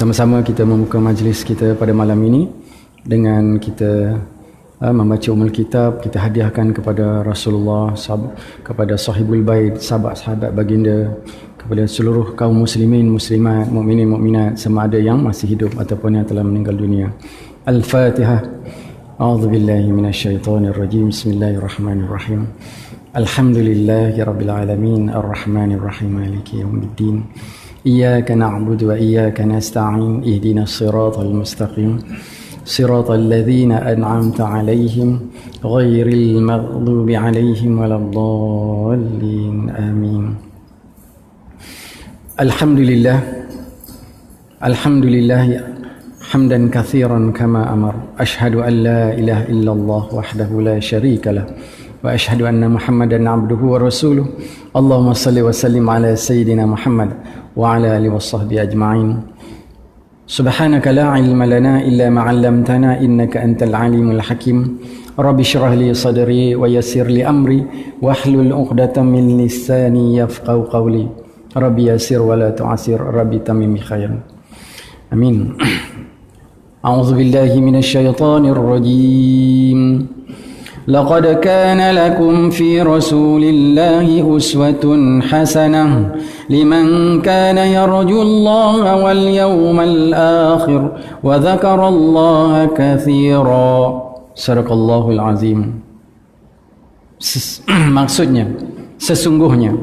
Sama-sama kita membuka majlis kita pada malam ini dengan kita membaca Ummul Kitab. Kita hadiahkan kepada Rasulullah, kepada sahibul bait, sahabat-sahabat baginda, kepada seluruh kaum muslimin, muslimat, mukminin, mukminat, sama ada yang masih hidup ataupun yang telah meninggal dunia. Al-Fatihah. A'udzu billahi minasyaitonir rajim. Bismillahirrahmanirrahim. Alhamdulillahi rabbil alamin, arrahmanir rahim, maliki yaumiddin. Iyyaka na'budu wa iyyaka nasta'in. Ihdinas siratal mustaqim. Siratal ladzina an'amta 'alaihim ghairil maghdubi 'alaihim waladdallin. Amin. Alhamdulillah. Alhamdulillah hamdan katsiran kama amar. Asyhadu an la ilaha illallah wahdahu la syarika lah. Wa asyhadu anna Muhammadan 'abduhu wa rasuluh. Allahumma shalli wa sallim ala sayyidina Muhammad wa ala alihi washabbihi ajma'in. Subhanaka la ilma lana illa ma 'allamtana innaka antal alimul hakim. Rabbi shrah li sadri wa yassir li amri wahlul 'uqdatam min lisani yafqahu qawli. Rabbi yassir wa la tu'assir, Rabbi tamim bi khair. Amin. A'udzu billahi minasy syaithanir rajim. لقد كان لكم في رسول الله أسوة حسنة لمن كان يرجو الله واليوم الآخر وذكر الله كثيرا. صدق الله العظيم. Maksudnya, sesungguhnya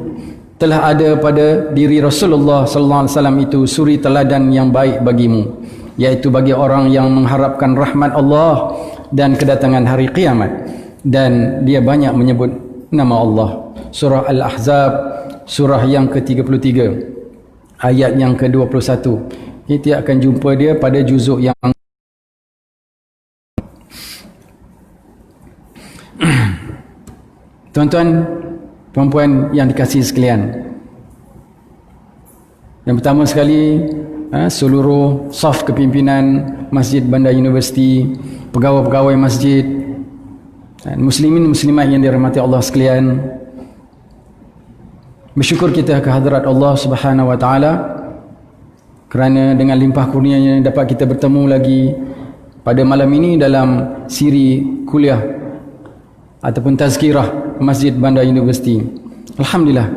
telah ada pada diri Rasulullah sallallahu alaihi wasallam itu suri teladan yang baik bagimu, yaitu bagi orang yang mengharapkan rahmat Allah dan kedatangan hari kiamat, dan dia banyak menyebut nama Allah. Surah Al-Ahzab, surah yang ke-33, ayat yang ke-21. Kita akan jumpa dia pada juzuk yang tuan-tuan, puan-puan yang dikasihi sekalian, yang pertama sekali seluruh saf kepimpinan Masjid Bandar Universiti, pegawai-pegawai masjid, muslimin muslimat yang dirahmati Allah sekalian, bersyukur kita ke hadirat Allah Subhanahu wa taala kerana dengan limpah kurnianya dapat kita bertemu lagi pada malam ini dalam siri kuliah ataupun tazkirah Masjid Bandar Universiti. Alhamdulillah,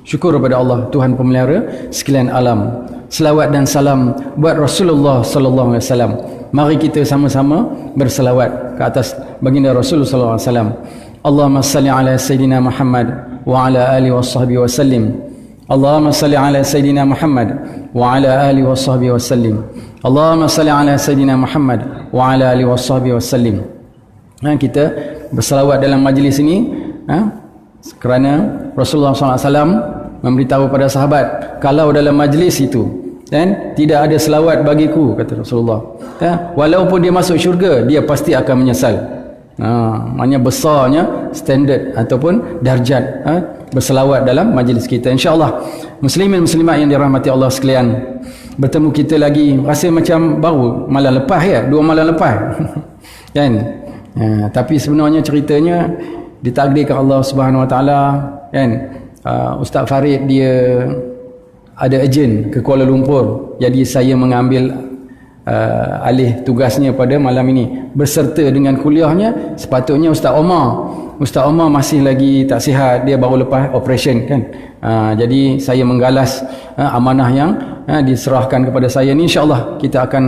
syukur kepada Allah, Tuhan pemelihara sekalian alam. Selawat dan salam buat Rasulullah sallallahu alaihi wasallam. Mari kita sama-sama berselawat ke atas baginda Rasulullah sallallahu alaihi wasallam. Allahumma salli ala sayidina Muhammad wa ala alihi washabbihi wasallim. Allahumma salli ala sayidina Muhammad wa ala alihi washabbihi wasallim. Allahumma salli ala sayidina Muhammad wa ala alihi washabbihi wasallim. Kita berselawat dalam majlis ini kerana Rasulullah sallallahu alaihi wasallam memberitahu pada sahabat, kalau dalam majlis itu tidak ada selawat bagiku, kata Rasulullah, walaupun dia masuk syurga, dia pasti akan menyesal. Maknanya besarnya standard ataupun darjat berselawat dalam majlis kita. InsyaAllah, muslimin muslimat yang dirahmati Allah sekalian, bertemu kita lagi rasa macam baru malam lepas, ya, 2 malam lepas kan. Tapi sebenarnya ceritanya ditakdirkan Allah Subhanahu wa taala, kan. Ustaz Farid dia ada ejen ke Kuala Lumpur, jadi saya mengambil alih tugasnya pada malam ini berserta dengan kuliahnya. Sepatutnya Ustaz Omar masih lagi tak sihat, dia baru lepas operation, kan. Jadi saya menggalas amanah yang diserahkan kepada saya ni. InsyaAllah kita akan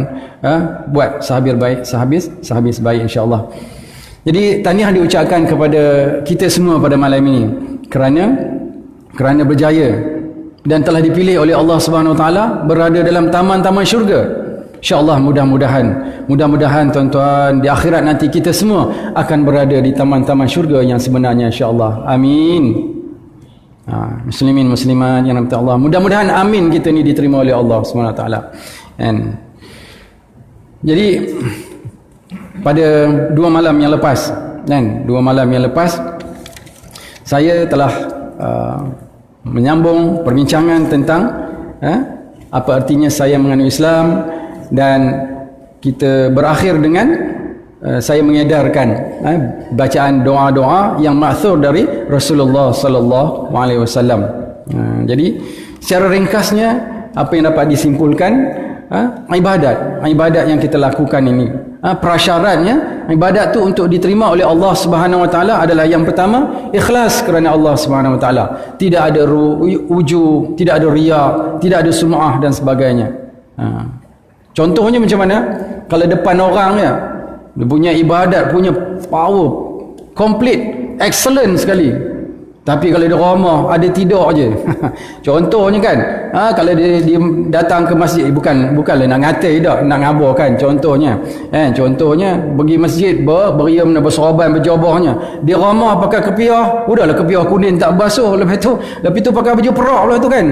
buat sehabis baik, insyaAllah. Jadi tahniah diucapkan kepada kita semua pada malam ini kerana berjaya dan telah dipilih oleh Allah Subhanahu Wa Taala berada dalam taman-taman syurga. InsyaAllah, mudah-mudahan tuan-tuan, di akhirat nanti kita semua akan berada di taman-taman syurga yang sebenarnya, insyaAllah. Amin. Muslimin muslimat yang dirahmati Allah, mudah-mudahan amin kita ni diterima oleh Allah Subhanahu Wa Taala. Jadi pada 2 malam yang lepas, saya telah menyambung perbincangan tentang apa artinya saya menganut Islam, dan kita berakhir dengan saya mengedarkan bacaan doa-doa yang ma'thur dari Rasulullah sallallahu alaihi wasallam. Jadi secara ringkasnya apa yang dapat disimpulkan, ibadat yang kita lakukan ini. Prasyaratnya ibadat tu untuk diterima oleh Allah Subhanahu Wa Taala adalah yang pertama, ikhlas kerana Allah Subhanahu Wa Taala. Tidak ada ujub, tidak ada riya, tidak ada sum'ah dan sebagainya. Contohnya macam mana? Kalau depan orang dia punya ibadat, punya power, complete, excellent sekali. Tapi kalau dia ramah, ada tidur je. Contohnya kan, kalau dia datang ke masjid, bukanlah nak ngatai dah, nak ngabar kan. Contohnya pergi masjid, beriam nak bersoroban berjabahnya. Dia ramah pakai kepiah, udahlah kepiah kuning tak basuh, lepas tu pakai baju perak pula tu kan.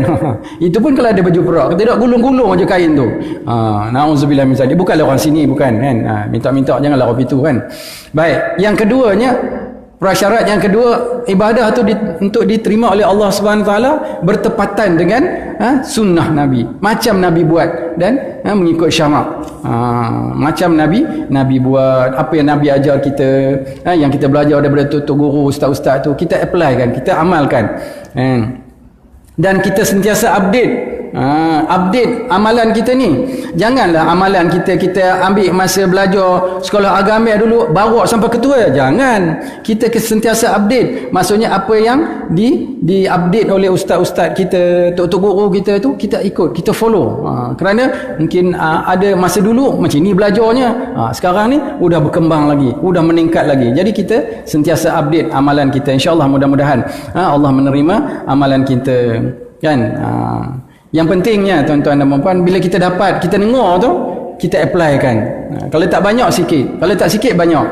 Itu pun kalau ada baju perak, tidak gulung-gulung aja kain tu. Na'udzubillah min zalik. Bukanlah orang sini, bukan kan. Minta-minta janganlah orang itu kan. Baik, yang keduanya, prasyarat yang kedua, ibadah tu untuk diterima oleh Allah Subhanahu Wa Taala bertepatan dengan sunnah Nabi, macam Nabi buat dan mengikut syarak. Macam Nabi buat, apa yang Nabi ajar kita, yang kita belajar daripada tok guru, ustaz-ustaz tu, kita apply kan, kita amalkan. Dan kita sentiasa update amalan kita ni. Janganlah amalan kita ambil masa belajar sekolah agama dulu bawa sampai ketua. Jangan. Kita sentiasa update. Maksudnya apa yang di-update oleh ustaz-ustaz kita, tok guru kita tu, kita ikut, kita follow. Kerana mungkin ada masa dulu macam ni belajarnya. Sekarang ni sudah berkembang lagi, sudah meningkat lagi. Jadi kita sentiasa update amalan kita. InsyaAllah mudah-mudahan Allah menerima amalan kita kan. Yang pentingnya tuan-tuan dan puan-puan, bila kita dapat, kita dengar tu, kita apply kan. Kalau tak banyak sikit, kalau tak sikit banyak.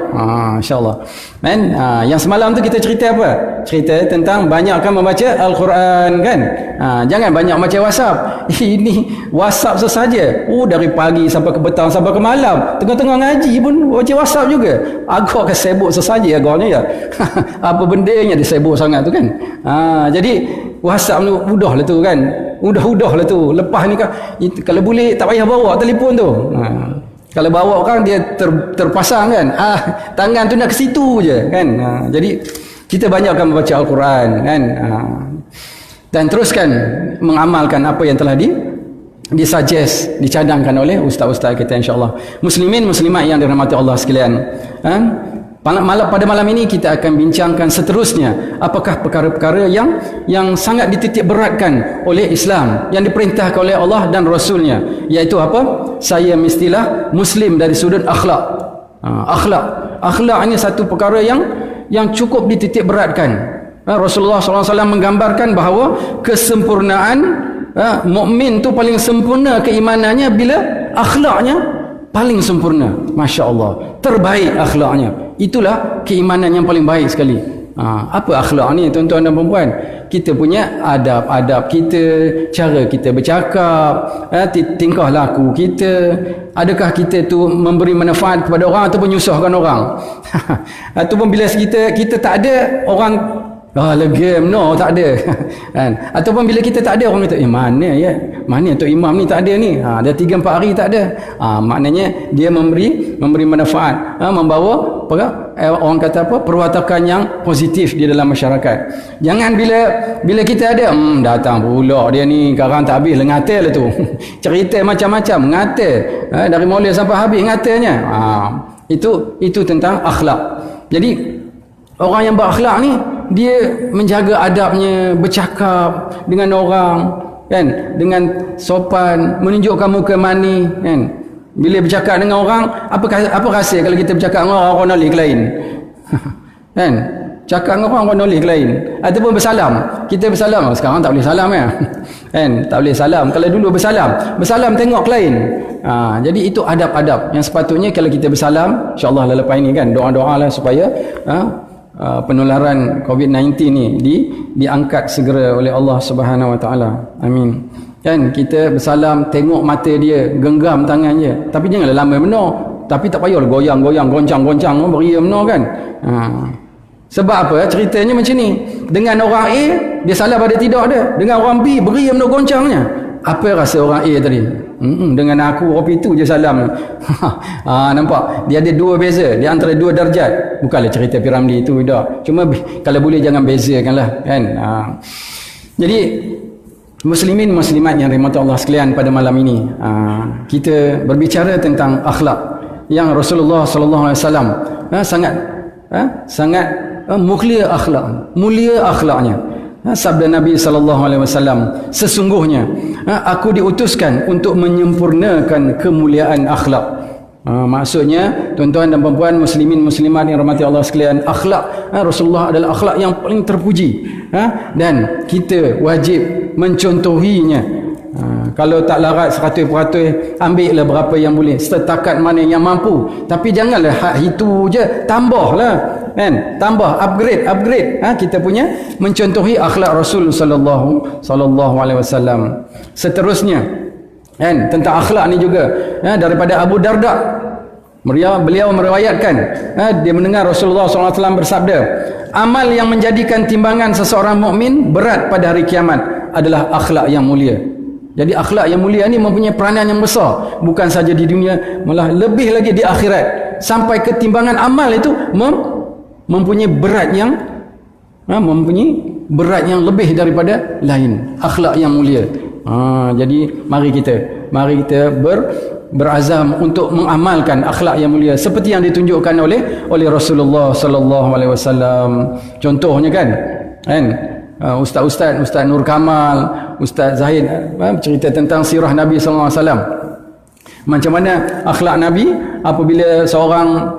InsyaAllah. Dan yang semalam tu kita cerita apa? Cerita tentang banyakkan membaca Al-Quran kan. Jangan banyak baca WhatsApp. Ini WhatsApp sesaja. Dari pagi sampai ke petang sampai ke malam. Tengah-tengah ngaji pun baca WhatsApp juga. Agak kesebut sesaja agaknya ya. Apa bendanya dia sibuk sangat tu kan. Jadi WhatsApp tu mudah lah tu kan. Mudah lah tu. Lepas ni kan, kalau boleh tak payah bawa telefon tu. Kalau bawa orang dia terpasang kan. Tangan tu nak ke situ je kan. Jadi kita banyakkan membaca Al-Quran kan. Dan teruskan mengamalkan apa yang telah disuggest, dicadangkan oleh ustaz-ustaz kita insya-Allah. Muslimin muslimat yang dirahmati Allah sekalian. Pada malam ini kita akan bincangkan seterusnya apakah perkara-perkara yang sangat dititik beratkan oleh Islam, yang diperintahkan oleh Allah dan Rasulnya, iaitu apa? Saya mestilah Muslim dari sudut akhlak. Akhlak ini satu perkara yang cukup dititik beratkan. Rasulullah SAW menggambarkan bahawa kesempurnaan mukmin tu paling sempurna keimanannya bila akhlaknya paling sempurna. Masya Allah, terbaik akhlaknya. Itulah keimanan yang paling baik sekali. Apa akhlak ni tuan-tuan dan puan-puan? Kita punya adab-adab kita, cara kita bercakap, tingkah laku kita. Adakah kita tu memberi manfaat kepada orang ataupun menyusahkan orang? Ataupun bila kita tak ada, orang legam, no, tak ada. Kan? Ataupun bila kita tak ada, orang kata, mana Tok Imam ni tak ada ni, dah 3-4 hari tak ada. Maknanya dia memberi manfaat, membawa orang kata apa, perwatakan yang positif di dalam masyarakat. Jangan bila kita ada, datang pula dia ni, sekarang tak habis ngatal lah tu. Cerita macam-macam, ngatal, dari mula sampai habis ngatalnya. Itu tentang akhlak. Jadi orang yang berakhlak ni, dia menjaga adabnya, bercakap dengan orang kan, dengan sopan, menunjukkan muka mani kan. Bila bercakap dengan orang, apa rasa kalau kita bercakap dengan orang nolih lain? Kan? Cakap dengan orang nolih lain. Ataupun bersalam. Kita bersalam, sekarang tak boleh salam ya. Kan? Tak boleh salam. Kalau dulu bersalam tengok lain. Jadi itu adab-adab yang sepatutnya kalau kita bersalam, insya-Allah lepas ini kan doa-doalah supaya penularan COVID-19 ni diangkat segera oleh Allah Subhanahu Wa Taala. Amin. Kan kita bersalam, tengok mata dia, genggam tangannya. Tapi janganlah lama benar. Tapi tak payahlah goyang-goyang, goncang-goncang beri benar kan. Sebab apa? Ceritanya macam ni. Dengan orang A, dia salah pada tidak ada. Dengan orang B, beri benar goncangnya. Apa rasa orang A tadi? Dengan aku orang itu je salam. Nampak? Dia ada dua beza. Dia antara dua darjat. Bukanlah cerita Piramli itu dah. Cuma kalau boleh jangan bezakanlah kan. Jadi Muslimin muslimat yang dirahmati Allah sekalian, pada malam ini kita berbicara tentang akhlak yang Rasulullah sallallahu alaihi wasallam sangat mulia akhlaknya. Sabda Nabi sallallahu alaihi wasallam, sesungguhnya aku diutuskan untuk menyempurnakan kemuliaan akhlak. Maksudnya tuan-tuan dan puan-puan muslimin muslimat yang rahmati Allah sekalian, akhlak Rasulullah adalah akhlak yang paling terpuji, dan kita wajib mencontohinya. Kalau tak larat 100%, ambillah berapa yang boleh, setakat mana yang mampu. Tapi janganlah hak itu je, tambahlah, kan? Tambah, upgrade. Kita punya mencontohi akhlak Rasul sallallahu alaihi wasallam. Seterusnya, kan, tentang akhlak ni juga, daripada Abu Darda, beliau meriwayatkan, dia mendengar Rasulullah SAW bersabda, amal yang menjadikan timbangan seseorang mukmin berat pada hari kiamat adalah akhlak yang mulia. Jadi akhlak yang mulia ni mempunyai peranan yang besar, bukan saja di dunia, malah lebih lagi di akhirat. Sampai ketimbangan amal itu mempunyai berat yang lebih daripada lain. Akhlak yang mulia. Jadi mari kita berazam untuk mengamalkan akhlak yang mulia seperti yang ditunjukkan oleh Rasulullah sallallahu alaihi wasallam. Contohnya kan Ustaz Nur Kamal, Ustaz Zahid cerita tentang sirah Nabi sallallahu alaihi wasallam. Macam mana akhlak Nabi apabila seorang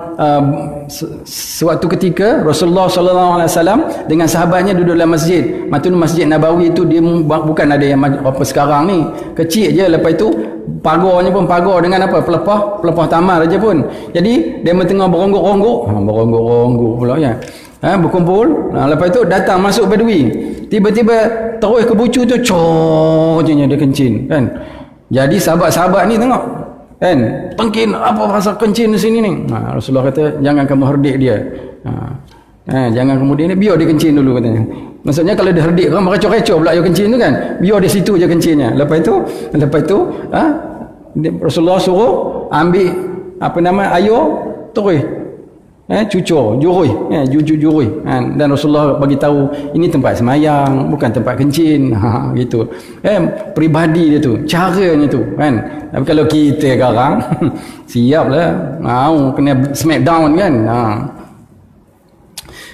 suatu ketika Rasulullah sallallahu alaihi wasallam dengan sahabatnya duduk dalam masjid. Masjid Nabawi itu dia bukan ada yang apa sekarang ni, kecil je. Lepas itu pagarnya pun pagar dengan apa, pelepah tamar aja pun. Jadi dia tengah beronggok-onggok pula ya. Berkumpul. Lepas itu datang masuk Badui. Tiba-tiba terus ke bucu tu, je dia kencing, kan. Jadi sahabat-sahabat ni tengok, kan, tengkin apa pasal kencing di sini ni. Rasulullah kata, jangan kamu herdik dia. Jangan kemudian biar dia kencing dulu, katanya. Maksudnya kalau dia herdik kan merecoh-recoh pula dia kencing tu kan. Biar dia situ je kencingnya. Lepas itu Rasulullah suruh ambil air terus cucur, jurui, dan Rasulullah bagi tahu ini tempat semayang, bukan tempat kencing. Gitu. Peribadi dia tu, caranya tu, kan. Tapi kalau kita sekarang siaplah, kena smack down, kan.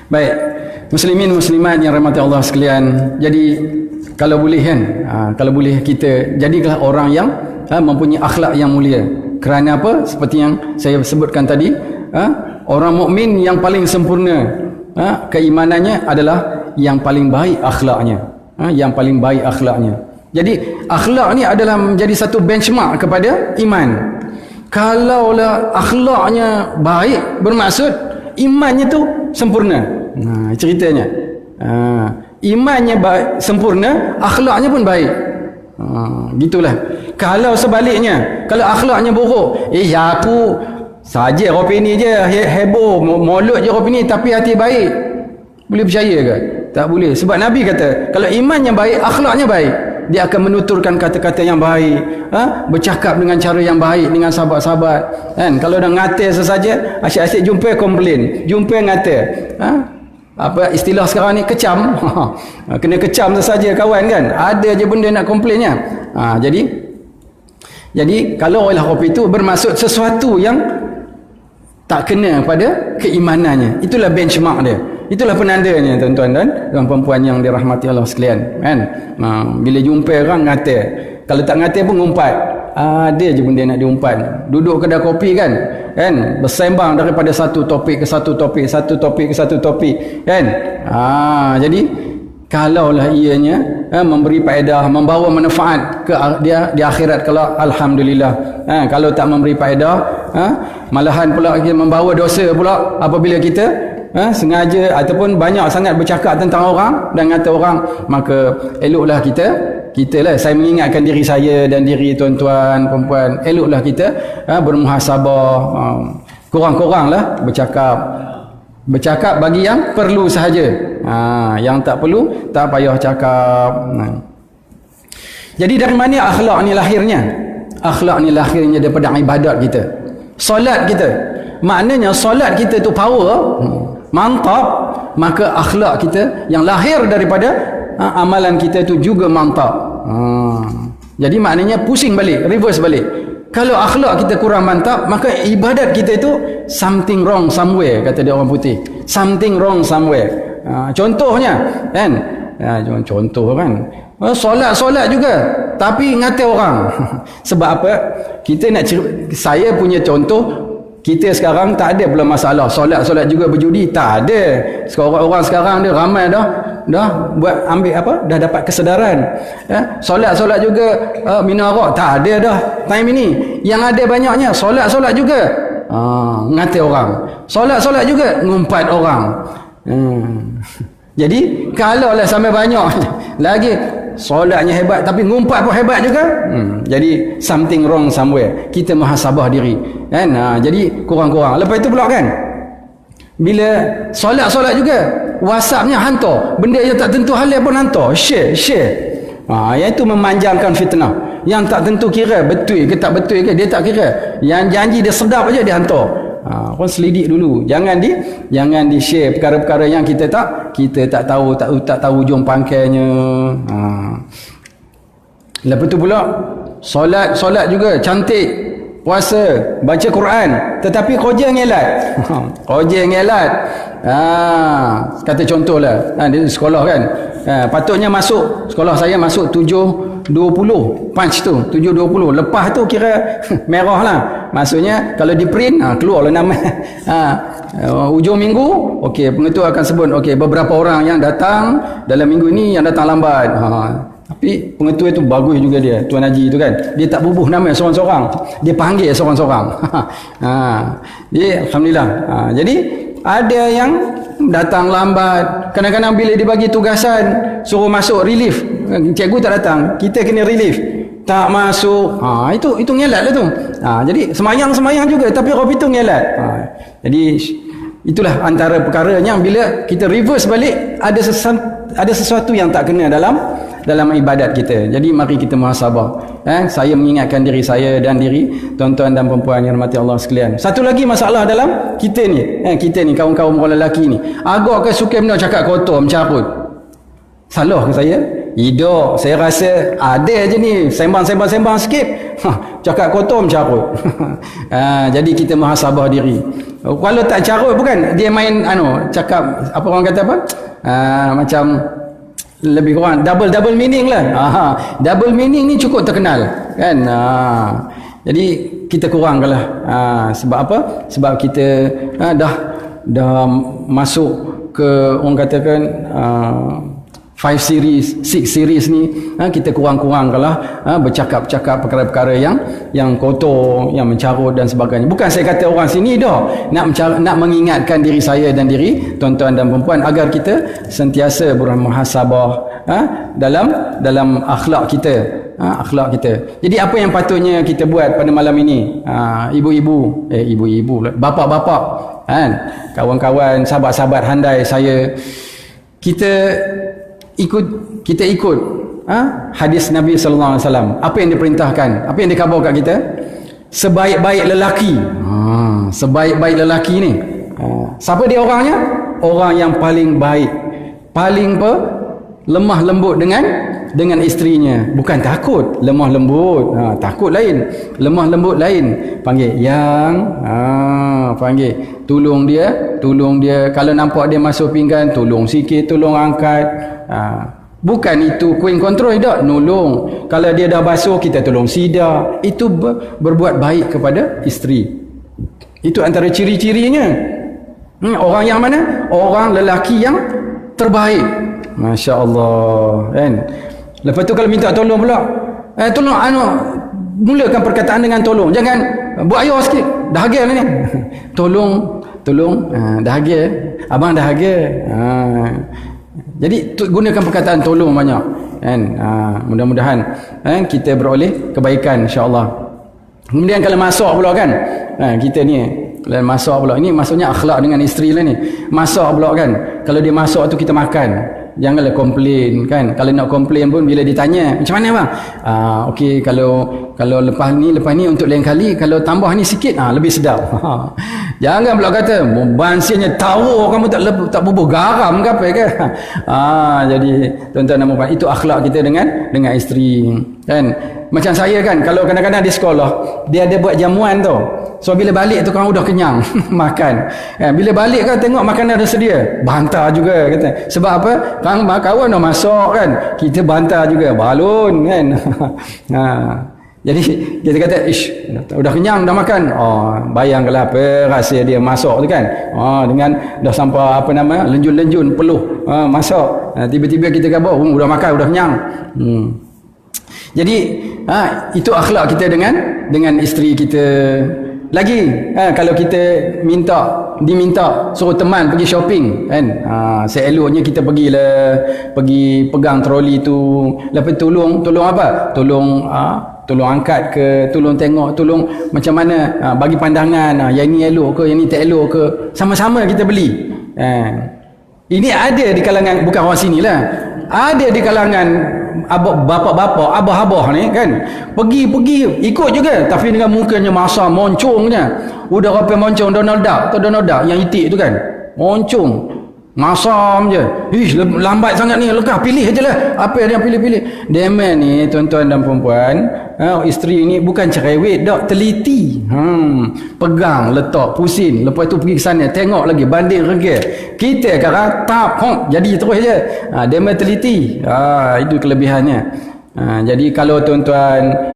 Baik, muslimin muslimat yang rahmati Allah sekalian. Jadi kalau boleh kan, kalau boleh kita jadilah orang yang mempunyai akhlak yang mulia. Kerana apa? Seperti yang saya sebutkan tadi, orang mukmin yang paling sempurna keimanannya adalah yang paling baik akhlaknya. Yang paling baik akhlaknya. Jadi akhlak ni adalah menjadi satu benchmark kepada iman. Kalaulah akhlaknya baik, bermaksud imannya tu sempurna. Ceritanya. Imannya baik, sempurna, akhlaknya pun baik. Gitulah. Kalau sebaliknya, kalau akhlaknya buruk, aku saja kopi ni je heboh, mulut je kopi ni, tapi hati baik, boleh percaya ke? Tak boleh. Sebab Nabi kata, kalau imannya baik, akhlaknya baik, dia akan menuturkan kata-kata yang baik, bercakap dengan cara yang baik dengan sahabat-sahabat, kan. Kalau dah ngata sesaja, asyik-asyik jumpa komplain, jumpa ngata, apa istilah sekarang ni, kecam. Kena kecam sesaja kawan, kan. Ada je benda nak komplainnya. Jadi kalau olah kopi itu bermaksud sesuatu yang tak kena pada keimanannya, itulah benchmark dia, itulah penandanya, tuan-tuan dan puan-puan yang dirahmati Allah sekalian, kan. Bila jumpa orang ngata, kalau tak ngata pun ngumpat. Ada je benda nak diumpat. Duduk kedai kopi, kan, bersembang daripada satu topik ke satu topik, satu topik ke satu topik, kan. Jadi kalaulah ianya memberi faedah, membawa manfaat ke dia di akhirat kelak, alhamdulillah. Kalau tak memberi faedah, malahan pula kita membawa dosa pula apabila kita sengaja ataupun banyak sangat bercakap tentang orang dan kata orang, maka eloklah kita lah, saya mengingatkan diri saya dan diri tuan-tuan perempuan, eloklah kita bermuhasabah, kurang-kuranglah bercakap bagi yang perlu sahaja. Yang tak perlu tak payah cakap. Jadi dari mana akhlak ni lahirnya? Akhlak ni lahirnya daripada ibadat kita, solat kita. Maknanya solat kita tu power, mantap, maka akhlak kita yang lahir daripada amalan kita tu juga mantap. Jadi maknanya pusing balik, reverse balik. Kalau akhlak kita kurang mantap, maka ibadat kita itu something wrong somewhere, kata dia orang putih. Something wrong somewhere. Contohnya kan, contoh kan, solat juga tapi ngata orang. Sebab apa? Kita nak saya punya contoh, kita sekarang tak ada pula masalah solat juga berjudi, tak ada. Sekarang orang sekarang dia ramai dah buat ambil apa, dah dapat kesedaran. Solat juga minum arak, tak ada dah time ini. Yang ada banyaknya solat juga ngata orang, solat juga ngumpat orang. Jadi kalau lah sampai banyak lagi solatnya hebat tapi ngumpat pun hebat juga, jadi something wrong somewhere. Kita muhasabah diri kan. Jadi kurang-kurang. Lepas itu pula kan, bila solat juga WhatsAppnya hantar benda yang tak tentu halal pun hantar, share. Yang itu memanjangkan fitnah. Yang tak tentu kira betul ke tak betul ke, dia tak kira. Yang janji dia sedap aja dia hantar. Kau selidik dulu, jangan di share perkara-perkara yang kita tak tahu hujung pangkainya. Lepas tu pula solat juga cantik, puasa, baca Quran, tetapi kerja ngelat. Kata contohlah, di sekolah kan, patutnya masuk, sekolah saya masuk 7.20 punch tu, 7.20, lepas tu kira merah lah. Maksudnya kalau di print keluar lah nama. Hujung minggu, okey, pengetua akan sebut okey beberapa orang yang datang dalam minggu ini yang datang lambat. Tapi pengetua itu bagus juga dia, Tuan Haji itu kan, dia tak bubuh nama seorang-seorang, dia panggil seorang-seorang. Jadi alhamdulillah. Jadi ada yang datang lambat, kadang-kadang bila dibagi tugasan suruh masuk relief, cikgu tak datang, kita kena relief, tak masuk. Itu ngelat lah tu. Jadi semayang juga tapi rob itu ngelat. Jadi itulah antara perkaranya, bila kita reverse balik, ada sesuatu yang tak kena dalam ibadat kita. Jadi mari kita muhasabah. Saya mengingatkan diri saya dan diri tuan-tuan dan perempuan yang rahmati Allah sekalian. Satu lagi masalah dalam kita ni kaum-kaum orang lelaki ni, agak ke suka benda cakap kotor, mencarut. Salah ke saya? Tidak, saya rasa ada je ni sembang sikit, cakap kotor, mencarut. Jadi kita muhasabah diri. Kalau tak carut, bukan dia main cakap apa orang kata apa, macam lebih kurang double meaning lah. Double meaning ni cukup terkenal kan. Jadi kita kurangkanlah. Sebab apa? Sebab kita dah masuk ke orang katakan 5 series, 6 series ni, kita kurang-kurangkanlah bercakap-cakap perkara-perkara yang kotor, yang mencarut dan sebagainya. Bukan saya kata orang sini dah nak mengingatkan diri saya dan diri tuan-tuan dan perempuan agar kita sentiasa bermuhasabah dalam akhlak kita. Akhlak kita. Jadi apa yang patutnya kita buat pada malam ini, ibu-ibu, bapa-bapa, kawan-kawan, sahabat-sahabat handai saya, kita ikut hadis Nabi sallallahu alaihi wasallam. Apa yang diperintahkan, apa yang dikhabar kat kita, sebaik-baik lelaki. Sebaik-baik lelaki ni, siapa dia orangnya? Orang yang paling baik, paling lemah lembut dengan isterinya. Bukan takut, lemah lembut. Takut lain, lemah lembut lain. Panggil yang panggil, tolong dia. Kalau nampak dia masuk pinggan, tolong sikit, tolong angkat. Bukan itu queen control, tak, nolong. Kalau dia dah basuh, kita tolong sidar. Itu berbuat baik kepada isteri. Itu antara ciri-cirinya. Orang yang mana? Orang lelaki yang terbaik. Masya Allah kan. Lepas tu kalau minta tolong pula, tolong mulakan perkataan dengan tolong. Jangan buat ayah sikit, dahagia lah ni. Tolong, dahagia, abang dahagia. Jadi gunakan perkataan tolong banyak kan. Mudah-mudahan kita beroleh kebaikan insya-Allah. Kemudian kalau masak pula kan, kita ni kalau masak pula, ini maksudnya akhlak dengan isteri lah ni. Masak pula kan, kalau dia masak tu kita makan. Janganlah komplain kan. Kalau nak komplain pun bila ditanya, macam mana bang? Okey, kalau lepas ni untuk lain kali kalau tambah ni sikit lebih sedap. Jangan pula kata bansinya tahu kamu tak bubuh garam ke apa ke. Jadi tuan-tuan dan puan, itu akhlak kita dengan isteri kan. Macam saya kan, kalau kadang-kadang di sekolah dia ada buat jamuan tu. So bila balik tu kan udah kenyang makan. Bila balik kan tengok makanan dah sedia, bantah juga kata. Sebab apa? Kang kawan dah masak kan. Kita bantah juga, balun kan. Jadi kita kata, udah kenyang dah makan. Bayangkanlah apa rasa dia masak tu kan. Dengan dah sampai lenjun-lenjun peluh masak. Tiba-tiba kita kata, udah makan, udah kenyang. Jadi itu akhlak kita dengan isteri kita. Lagi kalau kita diminta suruh teman pergi shopping kan, seeloknya kita pergi pegang troli tu, lepas tolong apa, tolong angkat ke, tolong tengok, tolong macam mana, bagi pandangan, yang ni elok ke, yang ni tak elok ke, sama-sama kita beli. Ini ada di kalangan, bukan orang sini lah, ada di kalangan bapak-bapak, abah-abah ni kan, pergi ikut juga, tapi dengan mukanya masa moncongnya. Udah apa moncong Donald Duck yang itik tu kan, moncong masam je. Lambat sangat ni, lekah pilih aje lah apa yang dia pilih. Demen ni tuan-tuan dan puan-puan, isteri ni bukan cerewet dak, teliti. Pegang, letak, pusing, lepas tu pergi ke sana, tengok lagi, banding regi. Kita kan jadi terus je. Demen teliti. Itu kelebihannya. Jadi kalau tuan-tuan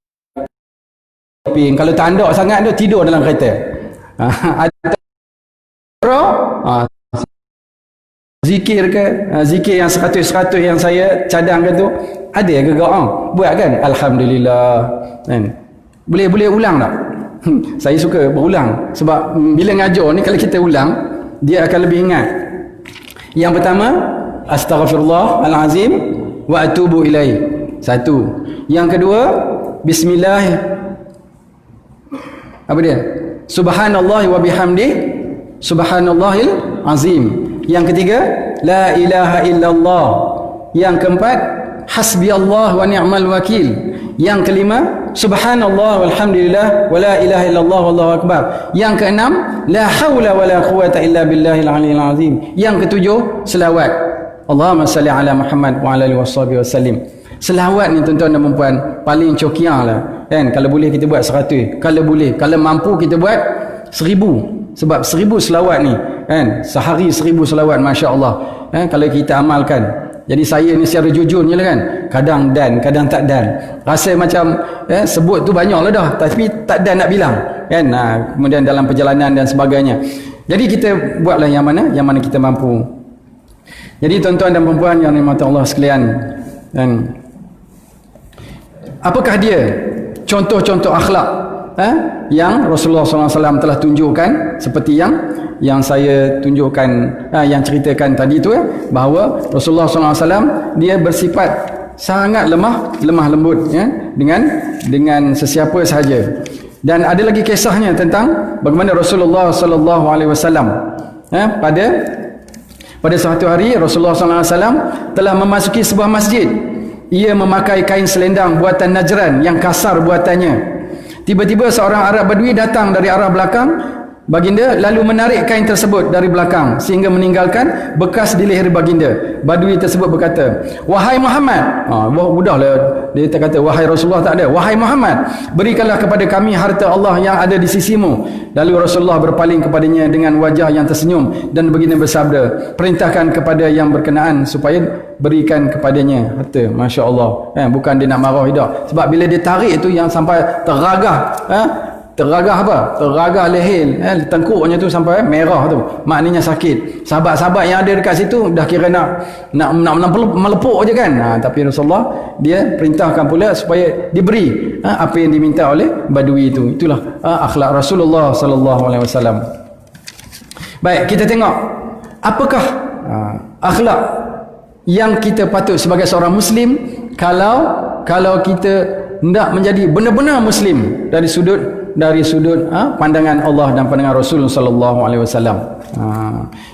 kalau tandak sangat tu, tidur dalam kereta. Zikir ke, zikir yang 100 yang saya cadangkan tu, ada ke buat kan? Alhamdulillah kan? Boleh ulang tak? Saya suka berulang, sebab bila ngajar ni kalau kita ulang dia akan lebih ingat. Yang pertama, astaghfirullahalazim wa atubu ilaih. Satu. Yang kedua, bismillah, apa dia? Subhanallah wa bihamdi, subhanallahil azim. Yang ketiga, la ilaha illallah. Yang keempat, hasbiyallah wa ni'mal wakil. Yang kelima, subhanallah walhamdulillah wa la ilaha illallah wallahu akbar. Yang keenam, la haula wa la quwata illa billahil aliyil azim. Yang ketujuh, selawat. Allahumma salli ala Muhammad wa ala alihi wasallim. Selawat ni tuan-tuan dan puan-puan paling cokiang lah kan. Kalau boleh kita buat 100, kalau mampu kita buat 1000. Sebab 1000 selawat ni kan, sehari 1000 selawat, masya-Allah kalau kita amalkan. Jadi saya ni secara jujurnya lah kan, kadang dan kadang tak dan, rasa macam sebut tu banyak lah dah, tapi tak dan nak bilang kan. Kemudian dalam perjalanan dan sebagainya, jadi kita buatlah yang mana kita mampu. Jadi tuan-tuan dan puan-puan yang dirahmati Allah sekalian kan, apakah dia contoh-contoh akhlak yang Rasulullah SAW telah tunjukkan, seperti yang saya tunjukkan, yang ceritakan tadi tu, bahawa Rasulullah SAW dia bersifat sangat lemah lembut dengan sesiapa sahaja. Dan ada lagi kisahnya tentang bagaimana Rasulullah SAW pada suatu hari Rasulullah SAW telah memasuki sebuah masjid. Ia memakai kain selendang buatan Najran yang kasar buatannya. Tiba-tiba seorang Arab Badui datang dari arah belakang baginda, lalu menarik kain tersebut dari belakang sehingga meninggalkan bekas di leher baginda. Badui tersebut berkata, "Wahai Muhammad," mudahlah dia kata wahai Rasulullah, tak ada, "Wahai Muhammad, berikanlah kepada kami harta Allah yang ada di sisimu." Lalu Rasulullah berpaling kepadanya dengan wajah yang tersenyum dan baginda bersabda, "Perintahkan kepada yang berkenaan supaya berikan kepadanya harta." Masya Allah, bukan dia nak marah tidak. Sebab bila dia tarik tu yang sampai teragah leher, tengkuknya tu sampai merah tu, maknanya sakit. Sahabat-sahabat yang ada dekat situ dah kira nak melepuk je kan. Tapi Rasulullah dia perintahkan pula supaya diberi apa yang diminta oleh badui itu. Itulah akhlak Rasulullah sallallahu alaihi wasallam. Baik, kita tengok apakah akhlak yang kita patut sebagai seorang muslim kalau kita hendak menjadi benar-benar muslim dari sudut pandangan Allah dan pandangan Rasul sallallahu alaihi wasallam.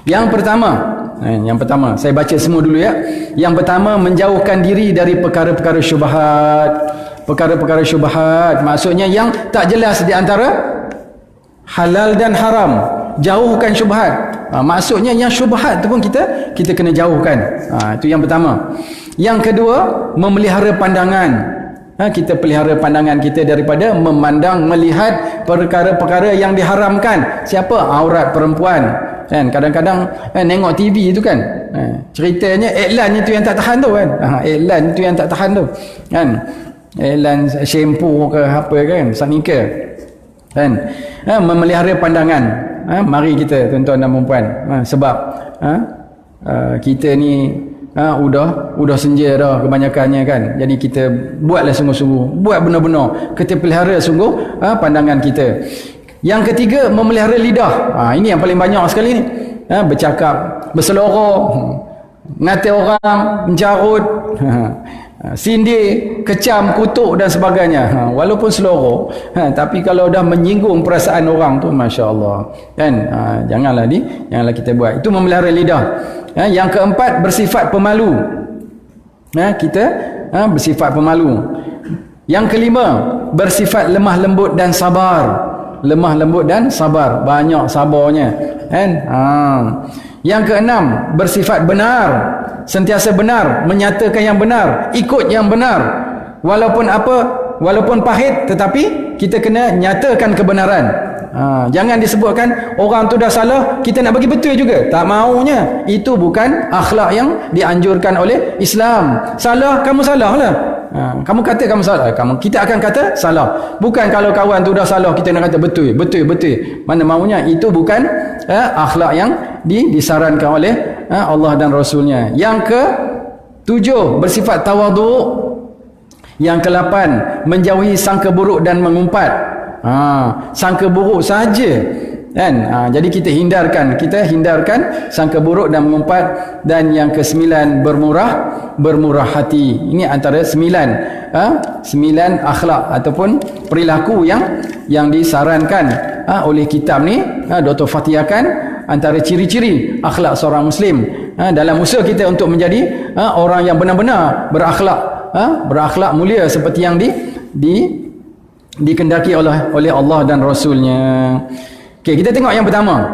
Yang pertama, Yang pertama, saya baca semua dulu ya. Yang pertama, menjauhkan diri dari perkara-perkara syubhat. Perkara-perkara syubhat maksudnya yang tak jelas di antara halal dan haram. Jauhkan syubhat. Maksudnya yang syubhat tu pun kita kena jauhkan. Itu yang pertama. Yang kedua, memelihara pandangan. Kita pelihara pandangan kita daripada memandang, melihat perkara-perkara yang diharamkan. Siapa? Aurat perempuan. Kan kadang-kadang nengok TV tu kan. Ceritanya iklan itu yang tak tahan tu kan. Iklan itu yang tak tahan tu. Kan? Iklan shampoo ke apa kan, sanika. Kan? Memelihara pandangan. Mari kita tuan-tuan dan puan. Sebab kita ni udah senja dah kebanyakannya kan. Jadi kita buatlah sungguh-sungguh, buat benar-benar, kita pelihara sungguh pandangan kita. Yang ketiga, memelihara lidah. Ini yang paling banyak sekali ni. Bercakap, berseloroh, ngata orang, mencarut, sindir, kecam, kutuk dan sebagainya. Walaupun seloroh, tapi kalau dah menyinggung perasaan orang tu, masya-Allah. Kan? Janganlah kita buat. Itu memelihara lidah. Yang keempat, bersifat pemalu. Kita bersifat pemalu. Yang kelima, bersifat lemah lembut dan sabar. Lemah lembut dan sabar. Banyak sabarnya. Kan? Yang keenam, bersifat benar. Sentiasa benar, menyatakan yang benar, ikut yang benar. Walaupun pahit, tetapi kita kena nyatakan kebenaran. Jangan disebutkan orang tu dah salah, kita nak bagi betul juga. Tak maunya. Itu bukan akhlak yang dianjurkan oleh Islam. Salah, kamu salah lah. Kamu kata kamu salah, kita akan kata salah. Bukan kalau kawan tu dah salah, kita nak kata betul. Mana maunya. Itu bukan akhlak yang disarankan oleh Allah dan Rasulnya. Yang ke-7, bersifat tawaduk. Yang ke-8, menjauhi sangka buruk dan mengumpat. Sangka buruk saja kan. Jadi kita hindarkan sangka buruk dan mengumpat. Dan yang ke-9, bermurah hati. Ini antara 9 akhlak ataupun perilaku yang disarankan oleh kitab ni. Dr. Fathiakan antara ciri-ciri akhlak seorang muslim dalam usaha kita untuk menjadi orang yang benar-benar berakhlak mulia seperti yang dikendaki oleh Allah dan Rasulnya. Okey, kita tengok yang pertama.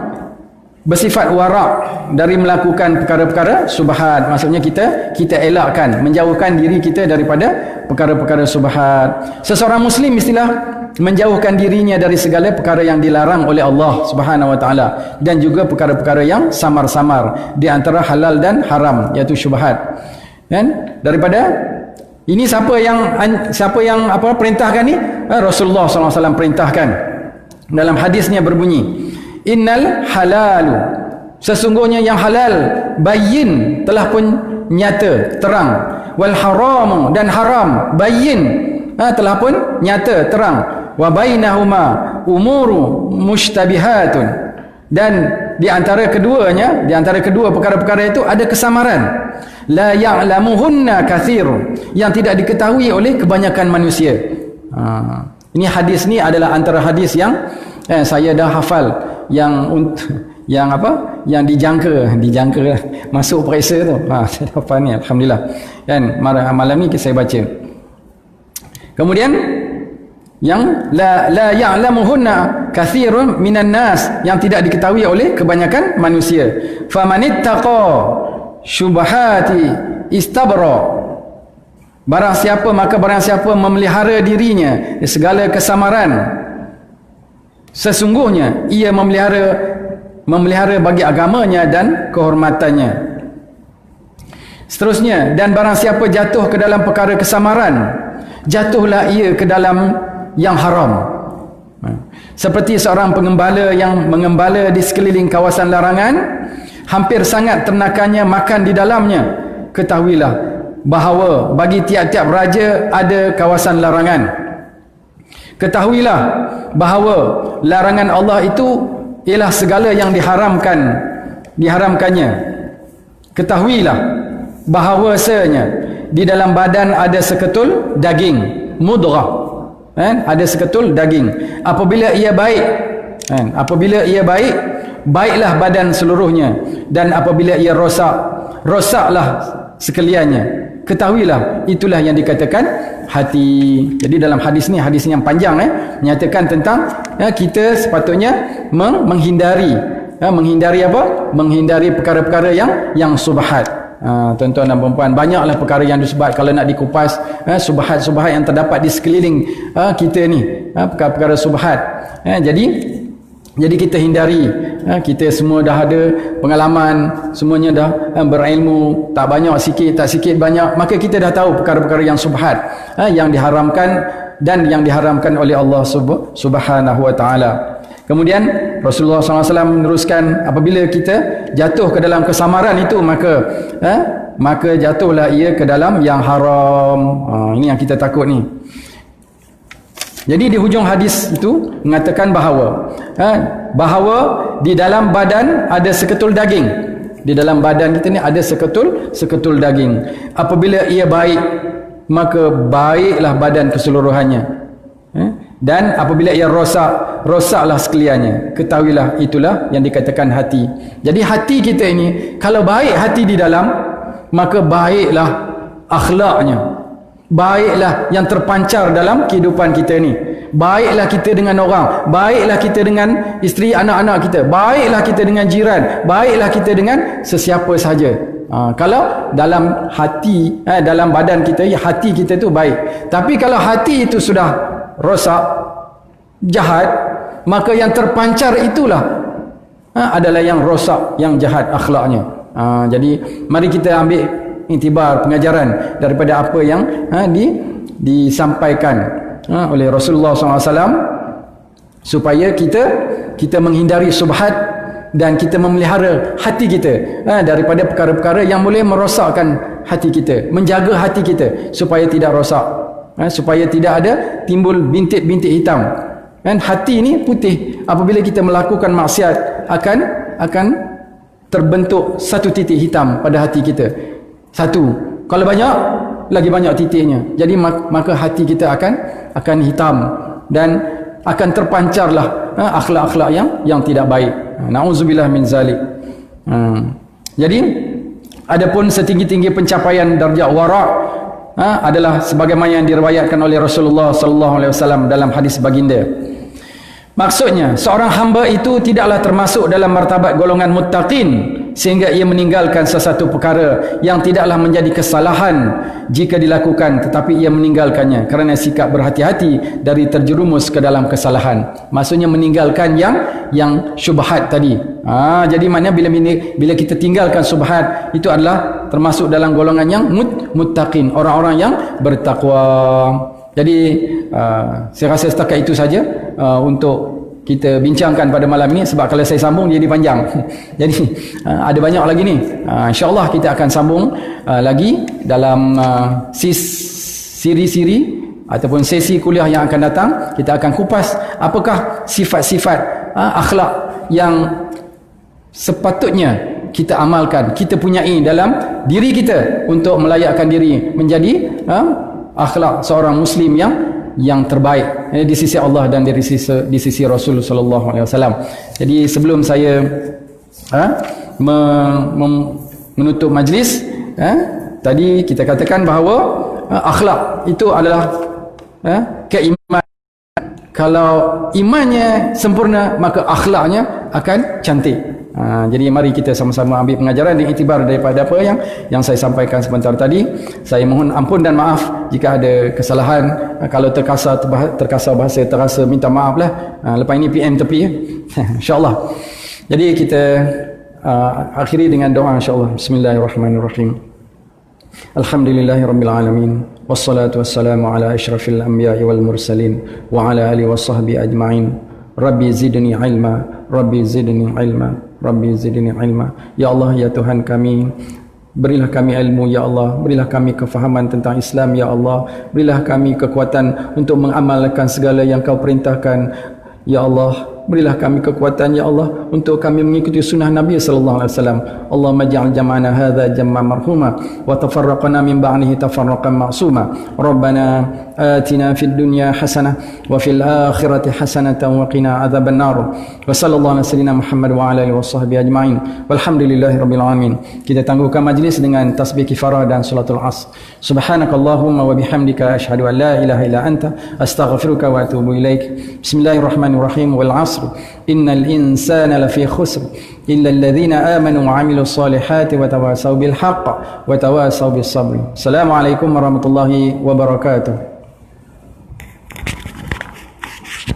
Bersifat warak dari melakukan perkara-perkara subhat. Maksudnya kita elakkan, menjauhkan diri kita daripada perkara-perkara subhat. Seseorang muslim mestilah menjauhkan dirinya dari segala perkara yang dilarang oleh Allah Subhanahu Wa Taala, dan juga perkara-perkara yang samar-samar di antara halal dan haram, iaitu syubhat. Kan? Daripada ini siapa yang perintahkan ni? Rasulullah SAW perintahkan. Dalam hadisnya berbunyi, innal halalu, sesungguhnya yang halal, bayyin, telah pun nyata, terang. Wal haramu, dan haram, bayyin, telah pun nyata, terang. Wa bainahuma umuru mushtabihatun, dan di antara kedua perkara-perkara itu ada kesamaran. La ya'lamuhunna katsir, yang tidak diketahui oleh kebanyakan manusia. Ini hadis ni adalah antara hadis yang saya dah hafal, yang dijangka masuk periksa tu. Saya hafal ni, alhamdulillah. Kan malam ni saya baca. Kemudian yang la ya'lamuhunna katsirun minan nas, yang tidak diketahui oleh kebanyakan manusia. Famanittaqa syubhati istabra, barang siapa memelihara dirinya segala kesamaran, sesungguhnya ia memelihara bagi agamanya dan kehormatannya. Seterusnya, dan barang siapa jatuh ke dalam perkara kesamaran, jatuhlah ia ke dalam yang haram. Seperti seorang pengembala yang mengembala di sekeliling kawasan larangan, hampir sangat ternakannya makan di dalamnya. Ketahuilah bahawa bagi tiap-tiap raja ada kawasan larangan. Ketahuilah bahawa larangan Allah itu ialah segala yang diharamkannya. Ketahuilah bahawasanya di dalam badan ada seketul daging, mudghah, ada seketul daging. Apabila ia baik, Kan? Apabila ia baik, baiklah badan seluruhnya, dan apabila ia rosak, rosaklah sekaliannya. Ketahuilah itulah yang dikatakan hati. Jadi dalam hadis ni, hadis yang panjang menyatakan tentang kita sepatutnya menghindari menghindari apa? Menghindari perkara-perkara yang subhat. Tuan-tuan dan puan-puan, banyaklah perkara yang disebut kalau nak dikupas, subhat-subhat yang terdapat di sekeliling kita ni, perkara-perkara subhat. Jadi kita hindari. Kita semua dah ada pengalaman, semuanya dah berilmu, tak banyak sikit, tak sikit banyak, maka kita dah tahu perkara-perkara yang subhat, yang diharamkan dan yang diharamkan oleh Allah Subhanahu wa taala. Kemudian Rasulullah SAW meneruskan, apabila kita jatuh ke dalam kesamaran itu, maka jatuhlah ia ke dalam yang haram. Ini yang kita takut ni. Jadi di hujung hadis itu mengatakan bahawa di dalam badan ada seketul daging. Di dalam badan kita ni ada seketul daging. Apabila ia baik, maka baiklah badan keseluruhannya. Dan apabila ia rosak, rosaklah sekaliannya. Ketahuilah itulah yang dikatakan hati. Jadi hati kita ini, kalau baik hati di dalam, maka baiklah akhlaknya. Baiklah yang terpancar dalam kehidupan kita ni. Baiklah kita dengan orang, baiklah kita dengan isteri anak-anak kita, baiklah kita dengan jiran, baiklah kita dengan sesiapa sahaja. Kalau dalam hati, dalam badan kita, hati kita tu baik. Tapi kalau hati itu sudah rosak, jahat, maka yang terpancar itulah adalah yang rosak, yang jahat akhlaknya. Jadi mari kita ambil intibar pengajaran daripada apa yang disampaikan oleh Rasulullah SAW, supaya kita menghindari subhat dan kita memelihara hati kita daripada perkara-perkara yang boleh merosakkan hati kita, menjaga hati kita supaya tidak rosak, supaya tidak ada timbul bintik-bintik hitam. Dan hati ini putih. Apabila kita melakukan maksiat, akan terbentuk satu titik hitam pada hati kita. Satu, kalau banyak, lagi banyak titiknya. Jadi maka hati kita akan hitam dan akan terpancarlah akhlak-akhlak yang tidak baik. Nauzubillah min zalik. Jadi adapun setinggi-tinggi pencapaian darjah wara' adalah sebagaimana yang diriwayatkan oleh Rasulullah sallallahu alaihi wasallam dalam hadis baginda. Maksudnya, seorang hamba itu tidaklah termasuk dalam martabat golongan muttaqin sehingga ia meninggalkan sesuatu perkara yang tidaklah menjadi kesalahan jika dilakukan, tetapi ia meninggalkannya kerana sikap berhati-hati dari terjerumus ke dalam kesalahan. Maksudnya meninggalkan yang syubhat tadi. Jadi maknanya bila kita tinggalkan syubhat, itu adalah termasuk dalam golongan yang muttaqin, orang-orang yang bertakwa. Jadi saya rasa setakat itu saja untuk kita bincangkan pada malam ini, sebab kalau saya sambung jadi panjang. Jadi ada banyak lagi ni. InsyaAllah kita akan sambung lagi dalam siri-siri ataupun sesi kuliah yang akan datang. Kita akan kupas apakah sifat-sifat akhlak yang sepatutnya kita amalkan, kita punyai dalam diri kita untuk melayakkan diri menjadi akhlak seorang Muslim yang terbaik di sisi Allah dan di sisi Rasul sallallahu alaihi wasallam. Jadi sebelum saya menutup majlis, tadi kita katakan bahawa akhlak itu adalah keimanan. Kalau imannya sempurna, maka akhlaknya akan cantik. Jadi mari kita sama-sama ambil pengajaran dan iktibar daripada apa yang saya sampaikan sebentar tadi. Saya mohon ampun dan maaf jika ada kesalahan. Kalau terkasar bahasa terasa, minta maaf lah. Lepas ini PM tepi insyaAllah. Jadi kita akhiri dengan doa insyaAllah. Bismillahirrahmanirrahim. Alhamdulillahirabbil alamin. Wassalatu wassalamu ala asyrafil anbiya'i wal mursalin wa ala alihi washabbihi ajma'in. Rabbi zidni ilma, Rabbi zidni ilma, Rabbi zidni ilma. Ya Allah, ya Tuhan kami, berilah kami ilmu ya Allah, berilah kami kefahaman tentang Islam ya Allah, berilah kami kekuatan untuk mengamalkan segala yang Kau perintahkan ya Allah. berilah kami kekuatan ya Allah untuk kami mengikuti sunnah Nabi sallallahu alaihi wasallam. Allahumma ja'al jam'ana hadza jam'an marhuma wa tafarraqna min ba'dihi tafarraqan ma'suma. Rabbana atina fid dunya hasanah wa fil akhirati hasanatan wa qina adzaban nar. Wa sallallahu ala sayyidina Muhammad wa ala alihi washabbihi ajma'in. Walhamdulillahirabbil alamin. Kita tangguhkan majlis dengan tasbih kifarah dan salatul asr. Subhanakallahumma wa bihamdika asyhadu an la ilaha illa anta astaghfiruka wa atubu ilaik. Bismillahirrahmanirrahim. Wal 'asr innal insana lafi khusr illa alladhina amanu wa 'amilus solihati wa tawasaw bil haqq wa tawasaw bis sabr. Assalamualaikum warahmatullahi wabarakatuh.